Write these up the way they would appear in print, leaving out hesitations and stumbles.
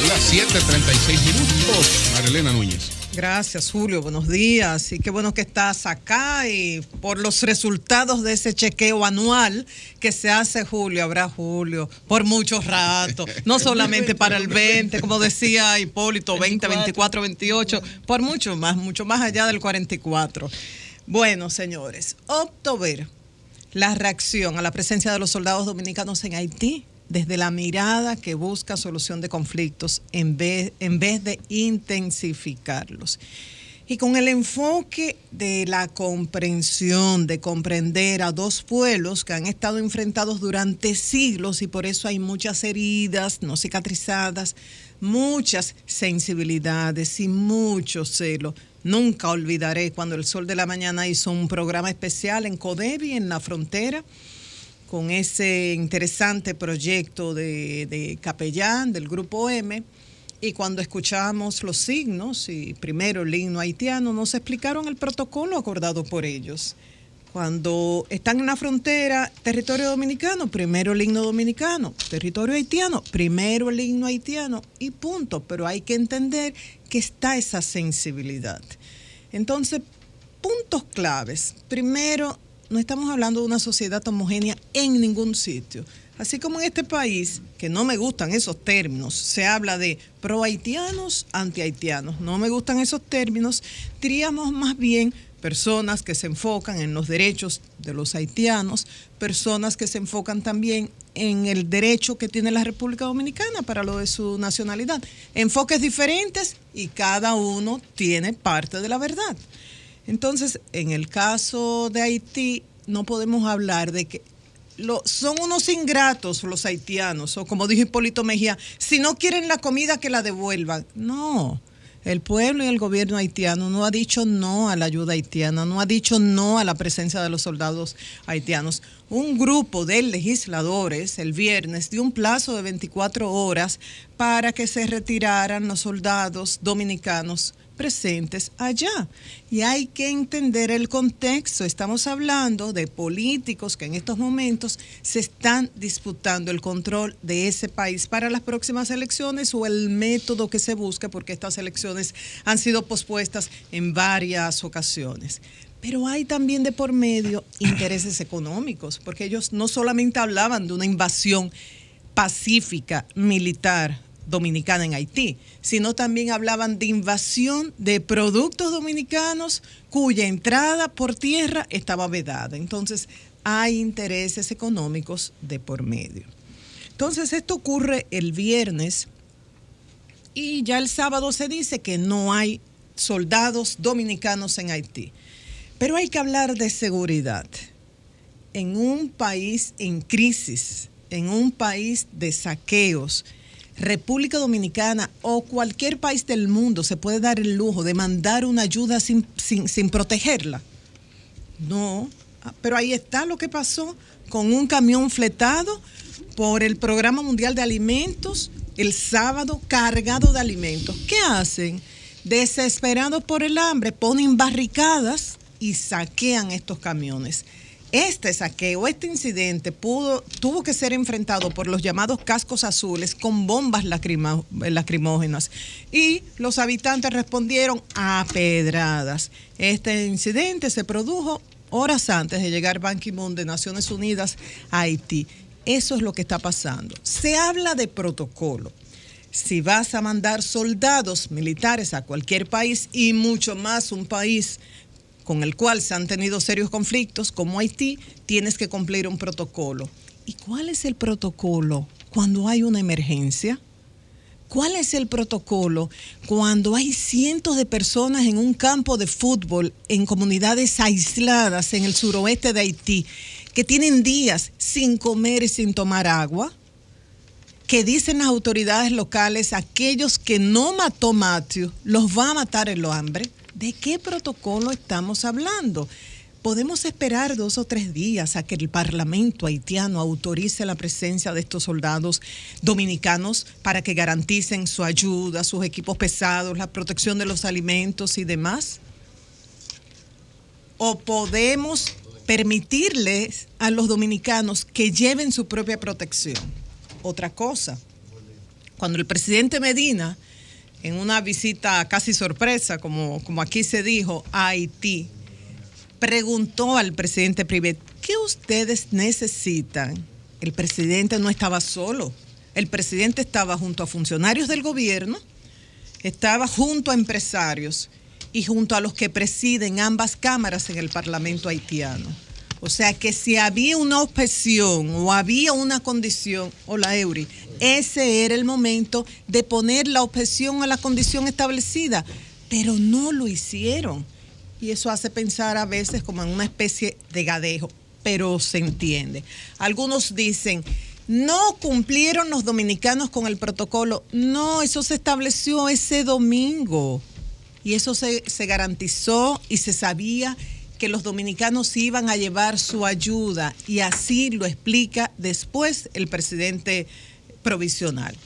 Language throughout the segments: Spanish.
Las 7:36. Marilena Núñez. Gracias, Julio. Buenos días. Y qué bueno que estás acá y por los resultados de ese chequeo anual que se hace, Julio. Habrá Julio por mucho rato. No solamente para el 20, como decía Hipólito, 20, 24, 28, por mucho más allá del 44. Bueno, señores, opto ver la reacción a la presencia de los soldados dominicanos en Haití desde la mirada que busca solución de conflictos en vez de intensificarlos. Y con el enfoque de la comprensión, de comprender a dos pueblos que han estado enfrentados durante siglos y por eso hay muchas heridas no cicatrizadas, muchas sensibilidades y mucho celo. Nunca olvidaré cuando El Sol de la Mañana hizo un programa especial en Codevi, en la frontera, con ese interesante proyecto de Capellán, del Grupo M, y cuando escuchamos los signos, y primero el himno haitiano, nos explicaron el protocolo acordado por ellos. Cuando están en la frontera, territorio dominicano, primero el himno dominicano, territorio haitiano, primero el himno haitiano, y punto. Pero hay que entender que está esa sensibilidad. Entonces, puntos claves. Primero, no estamos hablando de una sociedad homogénea en ningún sitio. Así como en este país, que no me gustan esos términos, se habla de pro-haitianos, anti-haitianos. No me gustan esos términos. Diríamos más bien personas que se enfocan en los derechos de los haitianos, personas que se enfocan también en el derecho que tiene la República Dominicana para lo de su nacionalidad. Enfoques diferentes y cada uno tiene parte de la verdad. Entonces, en el caso de Haití, no podemos hablar de que son unos ingratos los haitianos, o como dijo Hipólito Mejía, si no quieren la comida, que la devuelvan. No, el pueblo y el gobierno haitiano no ha dicho no a la ayuda haitiana, no ha dicho no a la presencia de los soldados haitianos. Un grupo de legisladores el viernes dio un plazo de 24 horas para que se retiraran los soldados dominicanos presentes allá. Y hay que entender el contexto. Estamos hablando de políticos que en estos momentos se están disputando el control de ese país para las próximas elecciones o el método que se busca, porque estas elecciones han sido pospuestas en varias ocasiones. Pero hay también de por medio intereses económicos, porque ellos no solamente hablaban de una invasión pacífica, militar, dominicana en Haití, sino también hablaban de invasión de productos dominicanos cuya entrada por tierra estaba vedada. Entonces, hay intereses económicos de por medio. Entonces, esto ocurre el viernes y ya el sábado se dice que no hay soldados dominicanos en Haití. Pero hay que hablar de seguridad. En un país en crisis, en un país de saqueos, República Dominicana o cualquier país del mundo se puede dar el lujo de mandar una ayuda sin protegerla. No, pero ahí está lo que pasó con un camión fletado por el Programa Mundial de Alimentos el sábado cargado de alimentos. ¿Qué hacen? Desesperados por el hambre, ponen barricadas y saquean estos camiones. Este saqueo, este incidente tuvo que ser enfrentado por los llamados cascos azules con bombas lacrimógenas y los habitantes respondieron a pedradas. Este incidente se produjo horas antes de llegar Ban Ki-moon de Naciones Unidas a Haití. Eso es lo que está pasando. Se habla de protocolo. Si vas a mandar soldados militares a cualquier país y mucho más un país con el cual se han tenido serios conflictos, como Haití, tienes que cumplir un protocolo. ¿Y cuál es el protocolo cuando hay una emergencia? ¿Cuál es el protocolo cuando hay cientos de personas en un campo de fútbol en comunidades aisladas en el suroeste de Haití que tienen días sin comer y sin tomar agua? Que dicen las autoridades locales, aquellos que no mató Matthew, los va a matar el hambre. ¿De qué protocolo estamos hablando? Podemos esperar 2 o 3 días a que el Parlamento haitiano autorice la presencia de estos soldados dominicanos para que garanticen su ayuda, sus equipos pesados, la protección de los alimentos y demás. ¿O podemos permitirles a los dominicanos que lleven su propia protección? otra cosa. Cuando el presidente Medina, en una visita casi sorpresa, como aquí se dijo, a Haití, preguntó al presidente Privet, ¿qué ustedes necesitan? El presidente no estaba solo. El presidente estaba junto a funcionarios del gobierno, estaba junto a empresarios y junto a los que presiden ambas cámaras en el Parlamento haitiano. O sea que si había una objeción o había una condición, hola Eury, ese era el momento de poner la objeción a la condición establecida, pero no lo hicieron. Y eso hace pensar a veces como en una especie de gadejo, pero se entiende. Algunos dicen, no cumplieron los dominicanos con el protocolo. No, eso se estableció ese domingo. Y eso se garantizó y se sabía que los dominicanos iban a llevar su ayuda, y así lo explica después el presidente provisional.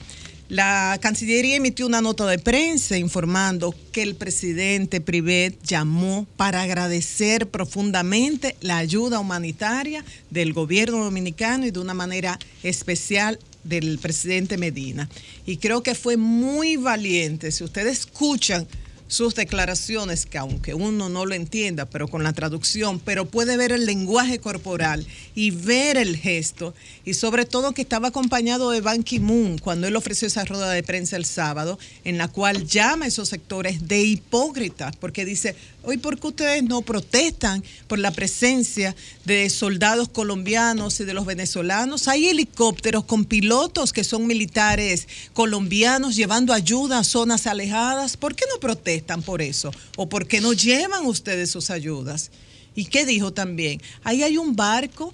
La Cancillería emitió una nota de prensa informando que el presidente Privet llamó para agradecer profundamente la ayuda humanitaria del gobierno dominicano y de una manera especial del presidente Medina. Y creo que fue muy valiente. Si ustedes escuchan sus declaraciones, que aunque uno no lo entienda, pero con la traducción, pero puede ver el lenguaje corporal y ver el gesto, y sobre todo que estaba acompañado de Ban Ki-moon cuando él ofreció esa rueda de prensa el sábado, en la cual llama a esos sectores de hipócritas, porque dice, hoy, ¿por qué ustedes no protestan por la presencia de soldados colombianos y de los venezolanos? Hay helicópteros con pilotos que son militares colombianos llevando ayuda a zonas alejadas. ¿Por qué no protestan por eso? ¿O por qué no llevan ustedes sus ayudas? ¿Y qué dijo también? Ahí hay un barco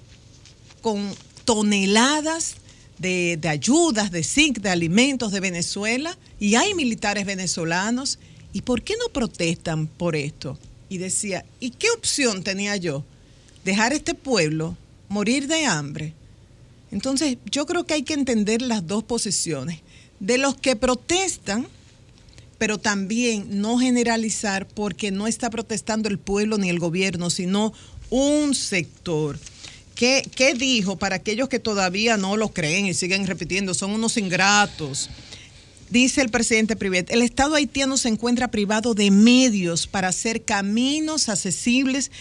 con toneladas de ayudas, de zinc, de alimentos de Venezuela, y hay militares venezolanos. ¿Y por qué no protestan por esto? Y decía, ¿y qué opción tenía yo? ¿Dejar este pueblo morir de hambre? Entonces, yo creo que hay que entender las dos posiciones. De los que protestan, pero también no generalizar, porque no está protestando el pueblo ni el gobierno, sino un sector. ¿Qué dijo? Para aquellos que todavía no lo creen y siguen repitiendo, son unos ingratos. Dice el presidente Privet, el Estado haitiano se encuentra privado de medios para hacer caminos accesibles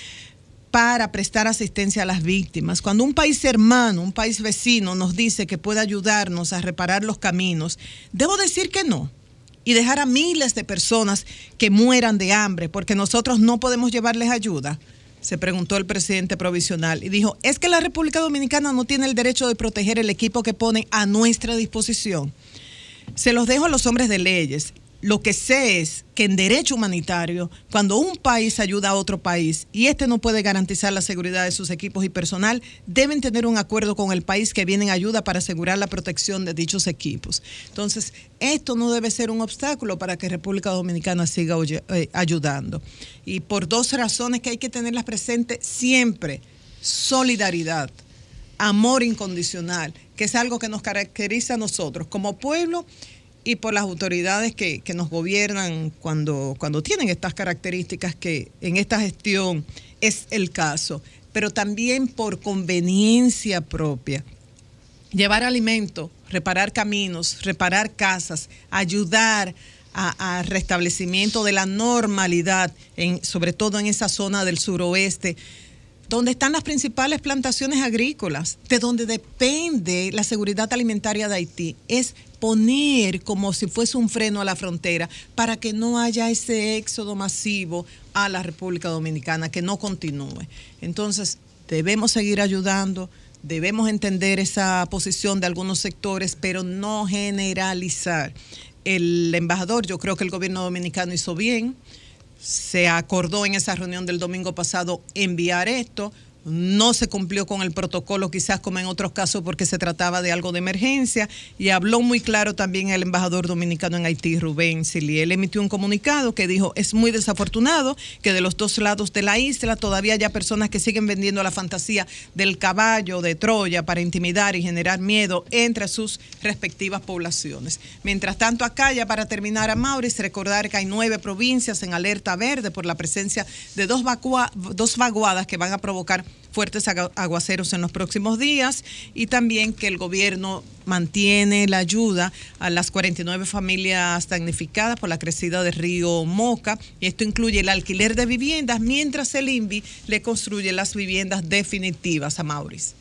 para prestar asistencia a las víctimas. Cuando un país hermano, un país vecino nos dice que puede ayudarnos a reparar los caminos, debo decir que no y dejar a miles de personas que mueran de hambre porque nosotros no podemos llevarles ayuda. Se preguntó el presidente provisional y dijo, es que la República Dominicana no tiene el derecho de proteger el equipo que pone a nuestra disposición. Se los dejo a los hombres de leyes. Lo que sé es que en derecho humanitario, cuando un país ayuda a otro país y este no puede garantizar la seguridad de sus equipos y personal, deben tener un acuerdo con el país que viene en ayuda para asegurar la protección de dichos equipos. Entonces, esto no debe ser un obstáculo para que República Dominicana siga ayudando. Y por dos razones que hay que tenerlas presentes siempre: solidaridad, amor incondicional, que es algo que nos caracteriza a nosotros como pueblo, y por las autoridades que nos gobiernan cuando tienen estas características, que en esta gestión es el caso, pero también por conveniencia propia. Llevar alimento, reparar caminos, reparar casas, ayudar a restablecimiento de la normalidad, sobre todo en esa zona del suroeste, donde están las principales plantaciones agrícolas, de donde depende la seguridad alimentaria de Haití, es poner como si fuese un freno a la frontera para que no haya ese éxodo masivo a la República Dominicana, que no continúe. Entonces, debemos seguir ayudando, debemos entender esa posición de algunos sectores, pero no generalizar. El embajador, yo creo que el gobierno dominicano hizo bien. Se acordó en esa reunión del domingo pasado enviar esto. No se cumplió con el protocolo, quizás como en otros casos, porque se trataba de algo de emergencia, y habló muy claro también el embajador dominicano en Haití, Rubén Silly. Él emitió un comunicado que dijo, es muy desafortunado que de los dos lados de la isla todavía haya personas que siguen vendiendo la fantasía del caballo de Troya para intimidar y generar miedo entre sus respectivas poblaciones. Mientras tanto, acá, ya para terminar, a Maurice, recordar que hay 9 provincias en alerta verde por la presencia de dos vaguadas que van a provocar fuertes aguaceros en los próximos días y también que el gobierno mantiene la ayuda a las 49 familias damnificadas por la crecida del río Moca, y esto incluye el alquiler de viviendas mientras el INVI le construye las viviendas definitivas a Maurice.